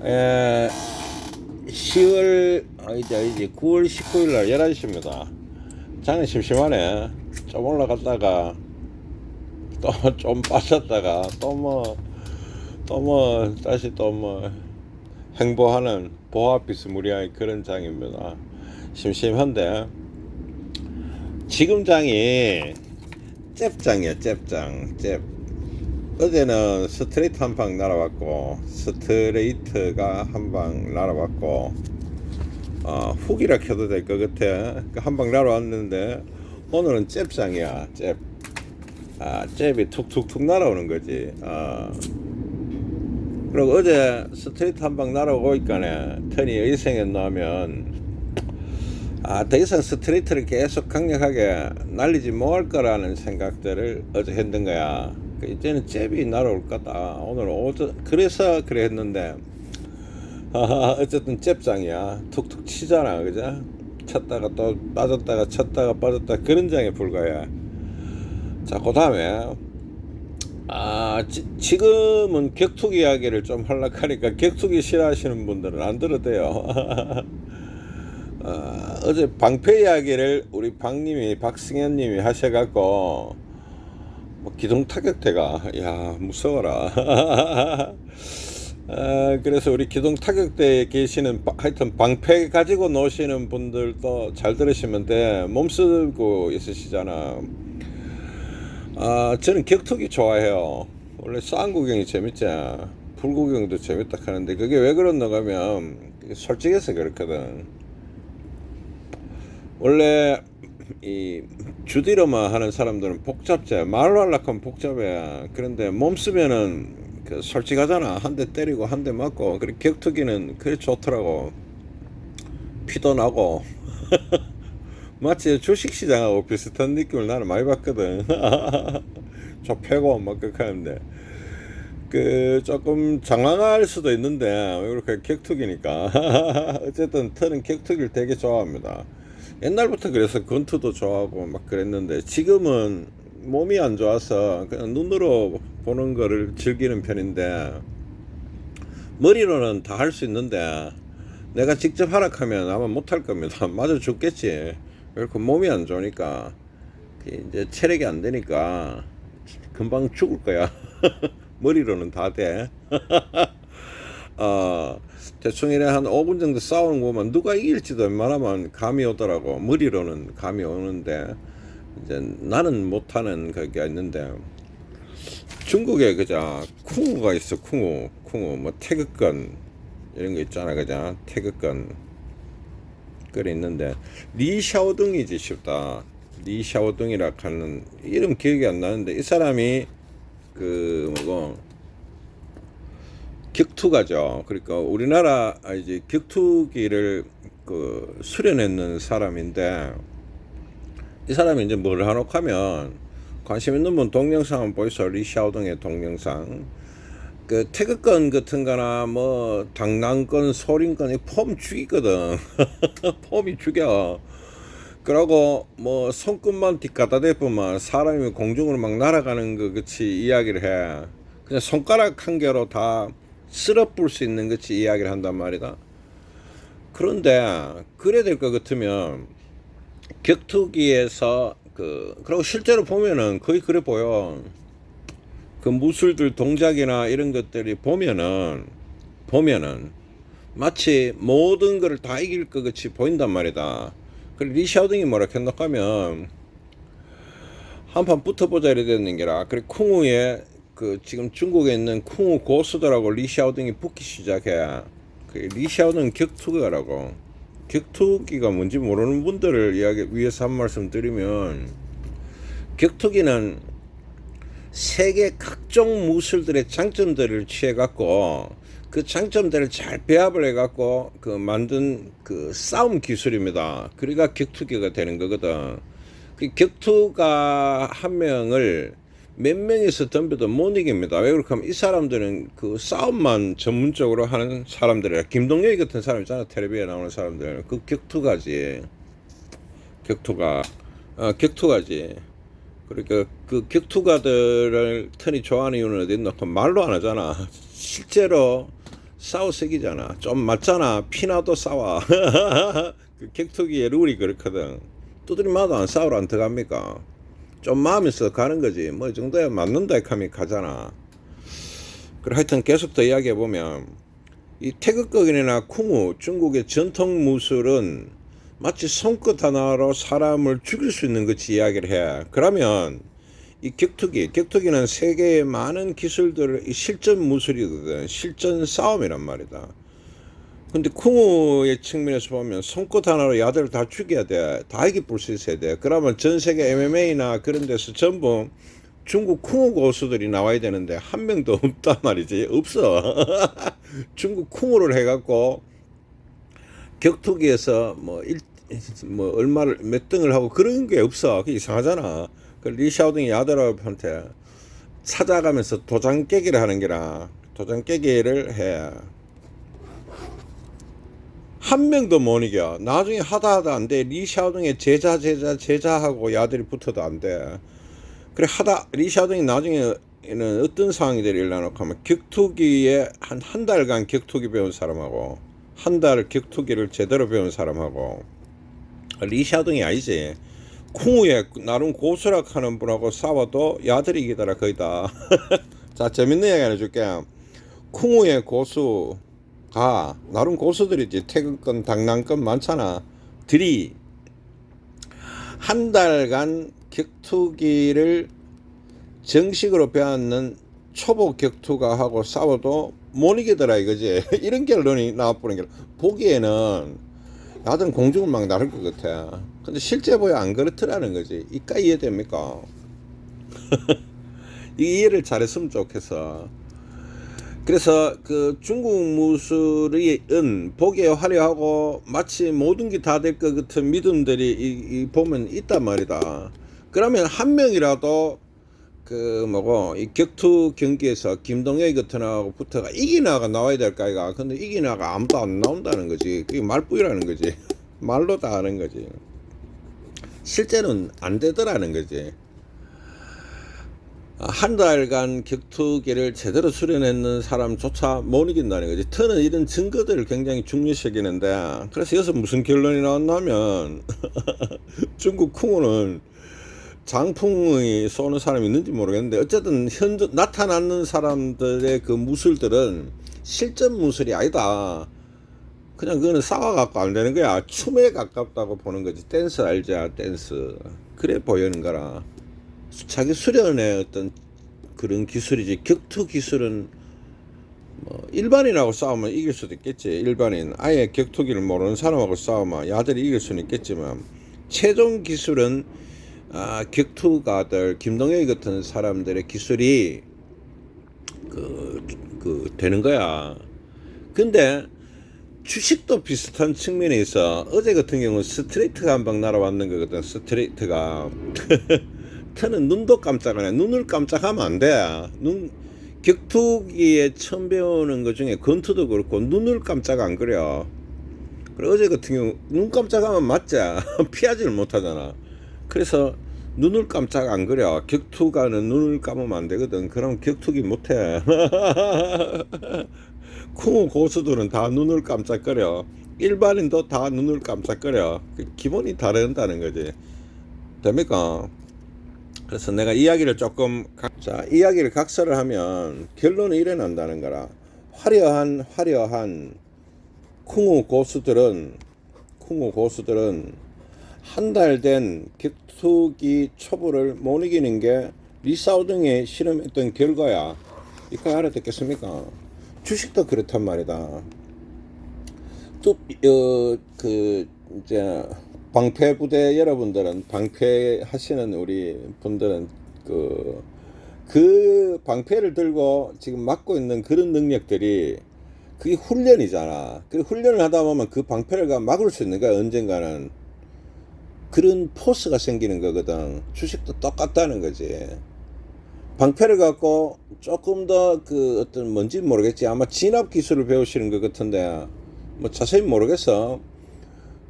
에, 10월 아니지 9월 19일 날 11시입니다. 장이 심심하네. 좀 올라갔다가 또 좀 빠졌다가 또 다시 행보하는 보합비스무리한 그런 장입니다. 심심한데 지금 장이 잽장이야. 잽장. 어제는 스트레이트 한 방 날아왔고 스트레이트가 한 방 날아왔고 훅이라 켜도 될 것 같아. 한 방 날아왔는데 오늘은 잽장이야. 잽이 툭툭툭 날아오는 거지. 그리고 어제 스트레이트 한 방 날아오니까 턴이 의생에 나면 더 이상 스트레이트를 계속 강력하게 날리지 못할 거라는 생각들을 어제 했던 거야. 이제는 잽이 날아올 거다. 오늘 그래서 그래 했는데 어쨌든 잽장이야. 툭툭 치잖아, 그죠? 쳤다가 또 빠졌다가 쳤다가 빠졌다 그런 장에 불과해. 자, 그 다음에 지금은 격투기 이야기를 좀 하려고 하니까 격투기 싫어하시는 분들은 안 들어도 돼요. 어제 방패 이야기를 우리 박승현님이 하셔갖고 기동 타격대가 야 무서워라. 그래서 우리 기동 타격대에 계시는 하여튼 방패 가지고 노시는 분들도 잘 들으시면 돼. 몸쓰고 있으시잖아. 저는 격투기 좋아해요. 원래 싸움 구경이 재밌지. 불구경도 재밌다 하는데 그게 왜 그런가 하면 솔직해서 그렇거든. 원래 이 주디로만 하는 사람들은 복잡해. 말로 하려고 하면 복잡해. 그런데 몸 쓰면은 솔직하잖아. 한 대 때리고 한 대 맞고. 그리고 격투기는 그래 좋더라고. 피도 나고. 마치 주식시장하고 비슷한 느낌을 나는 많이 받거든. 저 패고 막 그렇게 하는데 조금 장황할 수도 있는데 왜 그렇게 격투기니까. 어쨌든 저는 격투기를 되게 좋아합니다. 옛날부터 그래서 권투도 좋아하고 막 그랬는데 지금은 몸이 안 좋아서 그냥 눈으로 보는 거를 즐기는 편인데 머리로는 다 할 수 있는데 내가 직접 하락하면 아마 못할 겁니다. 맞아 죽겠지. 그렇고 몸이 안 좋으니까 이제 체력이 안 되니까 금방 죽을 거야. 머리로는 다 돼. 대충 이래 한 5분 정도 싸우는 거 보면 누가 이길지도 웬만하면 감이 오더라고. 머리로는 감이 오는데 이제 나는 못하는 그게 있는데 중국에 그자 쿵우가 있어. 쿵우 뭐 태극권 이런 거 있잖아. 그자 태극권 그래 있는데 리샤오둥이지 싶다. 리샤오둥이라 하는 이름 기억이 안 나는데 이 사람이 격투가죠. 그러니까 우리나라 이제 격투기를 수련했는 사람인데 이 사람이 이제 뭘 하노 하면 관심 있는 분 동영상 한번 보이소. 리샤오동의 동영상. 태극권 같은 거나 뭐 당랑권, 소린권 폼 죽이거든. 폼이 죽여. 그러고 뭐 손끝만 뒷갖다 대보면 사람이 공중으로 막 날아가는 것 같이 이야기를 해. 그냥 손가락 한 개로 다 쓸어볼 수 있는 것이 이야기를 한단 말이다. 그런데 그래야 될 것 같으면 격투기에서 그리고 실제로 보면은 거의 그래 보여. 그 무술들 동작이나 이런 것들이 보면은 마치 모든 것을 다 이길 것 같이 보인단 말이다. 그리고 리샤오딩이 뭐라 했나 하면 한판 붙어보자 이래 되는 게라. 그리고 쿵우에 지금 중국에 있는 쿵우 고수들하고 리샤오딩이 붙기 시작해. 리샤오딩 격투기라고. 격투기가 뭔지 모르는 분들을 위해서 한 말씀 드리면 격투기는 세계 각종 무술들의 장점들을 취해갖고 그 장점들을 잘 배합을 해갖고 만든 싸움 기술입니다. 그러니까 격투기가 되는 거거든. 격투가 한 명을 몇 명이서 덤벼도 못 이깁니다. 왜 그렇게 하면 이 사람들은 싸움만 전문적으로 하는 사람들이라. 김동엽 같은 사람 있잖아. 텔레비에 나오는 사람들. 격투가지. 격투가지. 그러니까 격투가들을 턴이 좋아하는 이유는 어디 있나? 말로 안 하잖아. 실제로 싸워색이잖아. 좀 맞잖아. 피나도 싸워. 그 격투기의 룰이 그렇거든. 두드리 맞아도 안 싸우러 안 들어갑니까? 좀 마음에서 가는 거지. 뭐 이 정도야 맞는다 하면 가잖아. 그래 하여튼 계속 더 이야기해 보면 이 태극극이나 쿵우 중국의 전통 무술은 마치 손끝 하나로 사람을 죽일 수 있는 것이 이야기를 해. 그러면 이 격투기는 세계의 많은 기술들을 실전 무술이거든. 실전 싸움이란 말이다. 근데 쿵우의 측면에서 보면 손끝 하나로 야들을 다 죽여야 돼. 다 이길 수 있어야 돼. 그러면 전 세계 MMA나 그런 데서 전부 중국 쿵우 고수들이 나와야 되는데 한 명도 없단 말이지. 없어. 중국 쿵우를 해갖고 격투기에서 뭐 얼마를 몇 등을 하고 그런 게 없어. 그게 이상하잖아. 그 리샤오딩이 야드럽한테 찾아가면서 도장 깨기를 하는 게라. 도장 깨기를 해. 한 명도 못 이겨. 나중에 하다 안 돼. 리샤오딩의 제자하고 야들이 붙어도 안 돼. 그래 리샤오딩이 나중에는 어떤 상황이 되려나 하면 격투기에 한 달간 격투기 배운 사람하고 한 달 격투기를 제대로 배운 사람하고 리샤오딩이 아니지. 쿵우에 나름 고수락 하는 분하고 싸워도 야들이 이기더라 거의 다. 자 재밌는 이야기 하나 줄게. 쿵우의 고수가 나름 고수들이지. 태극권 당랑권 많잖아. 들이 한 달간 격투기를 정식으로 배웠는 초보 격투가하고 싸워도 못 이기더라 이거지. 이런 결론이 나와보는 게 보기에는 야들은 공중을 막 나를 것 같아. 근데 실제 보여 안 그렇더라는 거지. 이까 이해됩니까? 이해를 잘했으면 좋겠어. 그래서 그 중국 무술은 보기에 화려하고 마치 모든 게 다 될 것 같은 믿음들이 보면 있단 말이다. 그러면 한 명이라도 이 격투 경기에서 김동혁 같은 하고 붙어가 이기나가 나와야 될까 이가. 근데 이기나가 아무도 안 나온다는 거지. 그게 말뿐이라는 거지. 말로 다 하는 거지. 실제는 안 되더라는 거지. 한 달간 격투기를 제대로 수련했는 사람조차 못 이긴다는 거지. 터는 이런 증거들을 굉장히 중요시하기는데, 그래서 여기서 무슨 결론이 나왔냐면 중국 쿵우는 장풍이 쏘는 사람이 있는지 모르겠는데 어쨌든 현재 나타나는 사람들의 그 무술들은 실전 무술이 아니다. 그냥 그거는 싸워갖고 안 되는 거야. 춤에 가깝다고 보는 거지. 댄스 알자, 댄스. 그래 보이는 거라. 자기 수련의 어떤 그런 기술이지. 격투 기술은 뭐 일반인하고 싸우면 이길 수도 있겠지. 일반인 아예 격투기를 모르는 사람하고 싸우면 야들이 이길 수는 있겠지만 최종 기술은 격투가들 김동혁 같은 사람들의 기술이 되는 거야. 근데 주식도 비슷한 측면에 있어. 어제 같은 경우는 스트레이트가 한 방 날아왔는 거거든. 스트레이트가 터는 눈도 깜짝 안 해. 눈을 깜짝하면 안 돼. 격투기에 처음 배우는 것 중에 권투도 그렇고 눈을 깜짝 안 그려. 그래 어제 같은 경우 눈 깜짝하면 맞자. 피하지를 못하잖아. 그래서 눈을 깜짝 안 그려. 격투가는 눈을 감으면 안 되거든. 그럼 격투기 못해. 쿵우 고수들은 다 눈을 깜짝거려. 일반인도 다 눈을 깜짝거려. 기본이 다른다는 거지. 됩니까? 그래서 내가 이야기를 이야기를 각설을 하면 결론은 이래 난다는 거라. 화려한 쿵우 고수들은 한 달 된 격투기 초보를 못 이기는 게 리사오등에 실험했던 결과야. 이거 알아듣겠습니까? 주식도 그렇단 말이다. 또 이제 방패부대 여러분들은 방패하시는 우리 분들은 그 방패를 들고 지금 막고 있는 그런 능력들이 그게 훈련이잖아. 그 훈련을 하다 보면 그 방패를 막을 수 있는 거야. 언젠가는 그런 포스가 생기는 거거든. 주식도 똑같다는 거지. 방패를 갖고 조금 더 어떤 뭔지 모르겠지. 아마 진압 기술을 배우시는 것 같은데 뭐 자세히 모르겠어.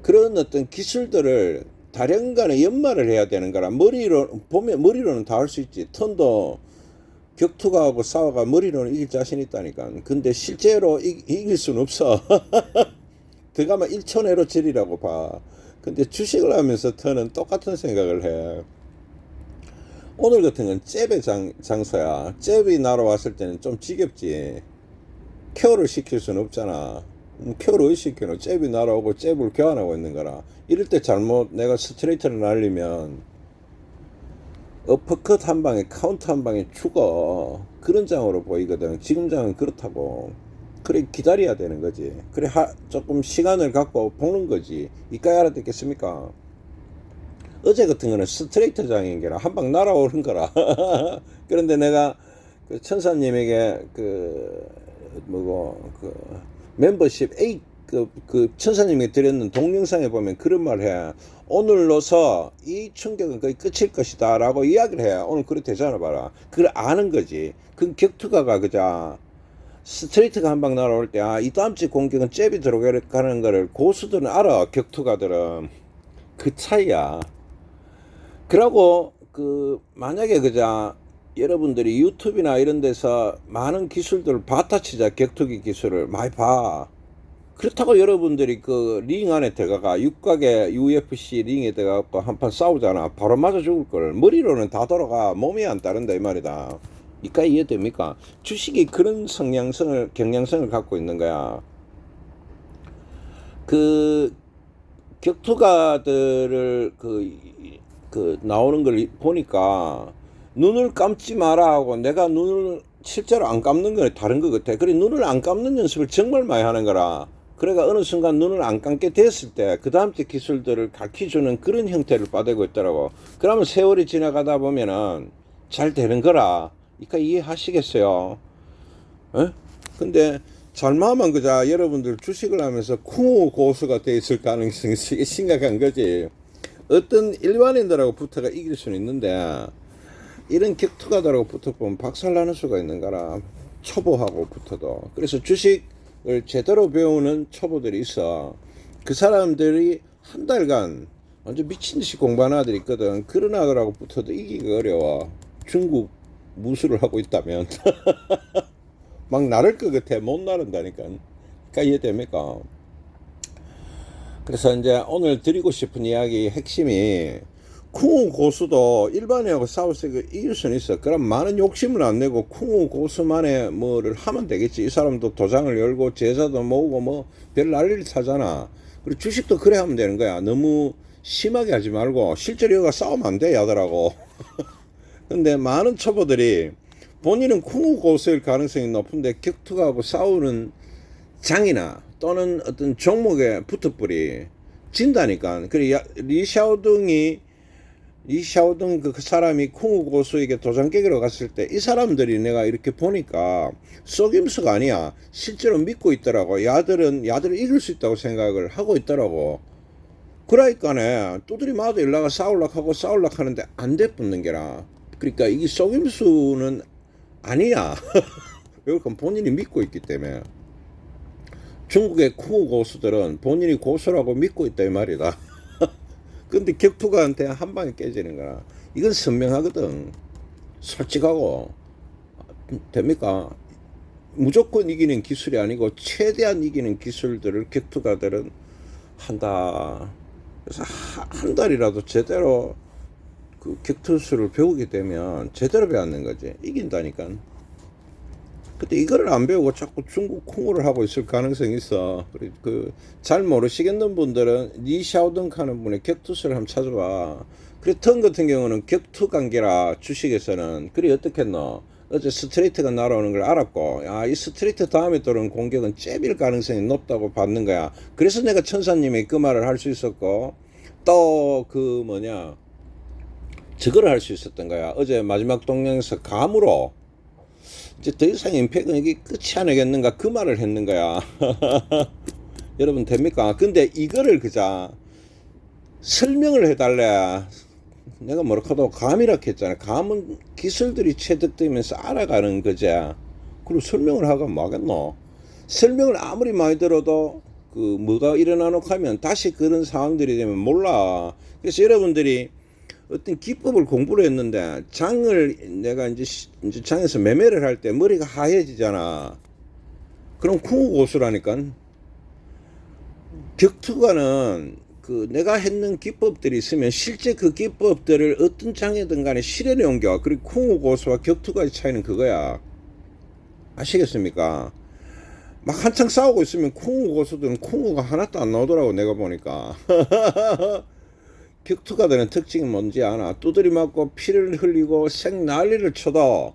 그런 어떤 기술들을 다량간에 연마를 해야 되는 거라. 머리로는 다 할 수 있지. 턴도 격투가하고 싸워가 머리로는 이길 자신 있다니까. 근데 실제로 이길 수는 없어. 들어가면 1초 내로 질이라고 봐. 근데 주식을 하면서 터는 똑같은 생각을 해. 오늘 같은 건 잽의 장소야. 잽이 날아왔을 때는 좀 지겹지. 케어를 시킬 수는 없잖아. 케어를 왜 시키노? 잽이 날아오고 잽을 교환하고 있는 거라. 이럴 때 잘못 내가 스트레이트를 날리면 어퍼컷 한 방에 카운터 한 방에 죽어. 그런 장으로 보이거든. 지금 장은 그렇다고. 그래 기다려야 되는 거지. 그래 조금 시간을 갖고 보는 거지. 이까지 알아듣겠습니까? 어제 같은 거는 스트레이트 장인 게라 한 방 날아오는 거라. 그런데 내가 그 천사님에게 멤버십 A 그 천사님이 드렸는 동영상에 보면 그런 말 해. 오늘로서 이 충격은 거의 끝일 것이다 라고 이야기를 해. 오늘 그래 되잖아 봐라. 그걸 아는 거지. 그 격투가가 그자 스트레이트가 한 방 날아올 때 이 다음 주 공격은 잽이 들어가는 거를 고수들은 알아. 격투가들은 그 차이야. 그러고 만약에 그자 여러분들이 유튜브나 이런 데서 많은 기술들을 바타치자 격투기 기술을 많이 봐. 그렇다고 여러분들이 그 링 안에 들어가가 육각의 UFC 링에 들어가고 한판 싸우잖아. 바로 맞아 죽을 걸. 머리로는 다 돌아가. 몸이 안 따른다 이 말이다. 이까 이해됩니까? 주식이 그런 경향성을 갖고 있는 거야. 그 격투가들을 나오는 걸 보니까 눈을 감지 마라 하고 내가 눈을 실제로 안 감는 건 다른 것 같아. 그래 눈을 안 감는 연습을 정말 많이 하는 거라. 그래가 어느 순간 눈을 안 감게 됐을 때 그 다음 때 기술들을 가르쳐주는 그런 형태를 빠대고 있더라고. 그러면 세월이 지나가다 보면은 잘 되는 거라. 그러니까 이해하시겠어요? 에? 근데 잘못하면 그자 여러분들 주식을 하면서 쿵우 고수가 돼 있을 가능성이 심각한 거지. 어떤 일반인들하고 붙어가 이길 수는 있는데 이런 격투가들하고 붙어보면 박살나는 수가 있는 거라. 초보하고 붙어도. 그래서 주식을 제대로 배우는 초보들이 있어. 그 사람들이 한 달간 완전 미친듯이 공부하는 아들이 있거든. 그런 아들하고 붙어도 이기기 어려워. 중국 무술을 하고 있다면 막 나를 것 같아. 못 나른다니까. 그러니까 이해됩니까? 그래서 이제 오늘 드리고 싶은 이야기 핵심이 쿵우 고수도 일반인하고 싸워서 이길 수는 있어. 그럼 많은 욕심을 안 내고 쿵우 고수만의 뭐를 하면 되겠지. 이 사람도 도장을 열고 제자도 모으고 뭐 별 난리를 타잖아. 그리고 주식도 그래 하면 되는 거야. 너무 심하게 하지 말고 실제로 여기가 싸우면 안 돼 야들하고. 근데 많은 초보들이 본인은 쿵우 고수일 가능성이 높은데 격투가하고 싸우는 장이나 또는 어떤 종목에 붙어버리 진다니까. 그래 리샤오둥 그 사람이 쿵우 고수에게 도장 깨기로 갔을 때 이 사람들이 내가 이렇게 보니까 속임수가 아니야. 실제로 믿고 있더라고. 야들을 이길 수 있다고 생각을 하고 있더라고. 그러니까네 두드리 맞아 일나가 싸우려고 하는데 안 돼 붙는 게라. 그러니까 이게 속임수는 아니야. 왜냐면 본인이 믿고 있기 때문에. 중국의 쿵우 고수들은 본인이 고수라고 믿고 있다 이 말이다. 근데 격투가한테 한 방에 깨지는 거야. 이건 선명하거든. 솔직하고. 됩니까? 무조건 이기는 기술이 아니고 최대한 이기는 기술들을 격투가들은 한다. 그래서 한 달이라도 제대로 그 격투수를 배우게 되면 제대로 배웠는 거지. 이긴다니까. 근데 이거를 안 배우고 자꾸 중국 쿵우를 하고 있을 가능성이 있어. 잘 모르시겠는 분들은 리샤오등 하는 분의 격투수를 한번 찾아봐. 그래 턴 같은 경우는 격투 관계라 주식에서는. 그래 어떻게 했노? 어제 스트레이트가 날아오는 걸 알았고 이 스트레이트 다음에 또는 공격은 잽일 가능성이 높다고 받는 거야. 그래서 내가 천사님이 그 말을 할 수 있었고 또 저거를 할 수 있었던 거야. 어제 마지막 동영상에서 감으로 이제 더 이상 임팩은 이게 끝이 아니겠는가 그 말을 했는 거야. 여러분 됩니까? 근데 이거를 그자 설명을 해달래. 내가 뭐라카도 감이라 했잖아. 감은 기술들이 체득되면서 알아가는 거지. 그리고 설명을 하고 뭐하겠노? 설명을 아무리 많이 들어도 뭐가 일어나놓고 하면 다시 그런 상황들이 되면 몰라. 그래서 여러분들이 어떤 기법을 공부를 했는데 장을 내가 이제 장에서 매매를 할 때 머리가 하얘지잖아. 그럼 쿵우 고수라니까. 격투가는 그 내가 했는 기법들이 있으면 실제 그 기법들을 어떤 장애든 간에 실현해 옮겨. 그리고 쿵우 고수와 격투가의 차이는 그거야. 아시겠습니까? 막 한창 싸우고 있으면 쿵우 고수들은 쿵우가 하나도 안 나오더라고 내가 보니까. 격투가들은 특징이 뭔지 아나? 두드리 맞고 피를 흘리고 생 난리를 쳐도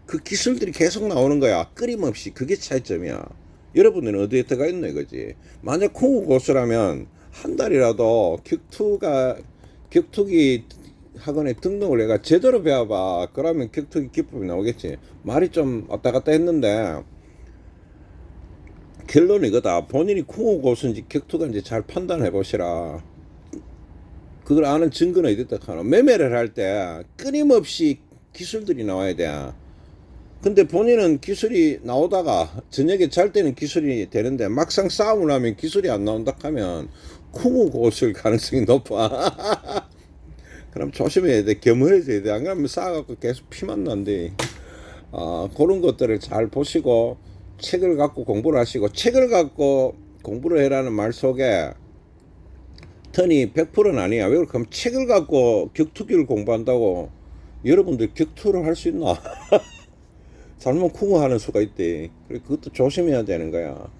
그 기술들이 계속 나오는 거야. 끊임없이. 그게 차이점이야. 여러분들은 어디에 들어가 있노 이거지. 만약 쿵우 고수라면 한 달이라도 격투기 학원에 등록을 해가 제대로 배워봐. 그러면 격투기 기법이 나오겠지. 말이 좀 왔다 갔다 했는데 결론은 이거다. 본인이 쿵우 고수인지 격투가인지 잘 판단해 보시라. 그걸 아는 증거는 어디다 하나. 매매를 할 때 끊임없이 기술들이 나와야 돼. 근데 본인은 기술이 나오다가 저녁에 잘 때는 기술이 되는데 막상 싸움을 하면 기술이 안 나온다 하면 쿵우 고수일 가능성이 높아. 그럼 조심해야 돼. 겸허해져야 돼. 안 그러면 싸워갖고 계속 피만 난대. 그런 것들을 잘 보시고 책을 갖고 공부를 하시고, 책을 갖고 공부를 해라는 말 속에 턴이 100%는 아니야. 왜 그렇게 하면 책을 갖고 격투기를 공부한다고 여러분들 격투를 할 수 있나? 잘못 쿵우 하는 수가 있대. 그래 그것도 조심해야 되는 거야.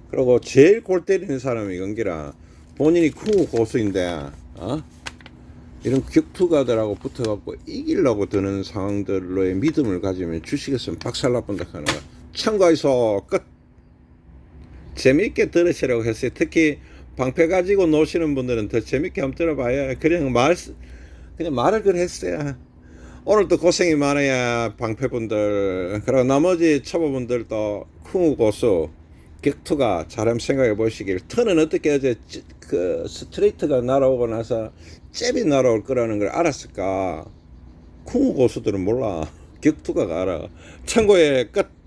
그리고 제일 골 때리는 사람이 이건기라. 본인이 쿵우 고수인데 이런 격투가들하고 붙어갖고 이기려고 드는 상황들로의 믿음을 가지면 주식에서는 박살나본다 하는 거야. 참고해서 끝. 재미있게 들으시라고 했어요. 특히 방패 가지고 노시는 분들은 더 재밌게 한번 들어봐야. 그냥 말을 그래 했어요. 오늘도 고생이 많아야 방패분들. 그리고 나머지 초보분들도 쿵우 고수 격투가 잘 한번 생각해 보시길. 턴은 어떻게 어제 그 스트레이트가 날아오고 나서 잽이 날아올 거라는 걸 알았을까? 쿵우 고수들은 몰라. 격투가가 알아. 참고해 끝.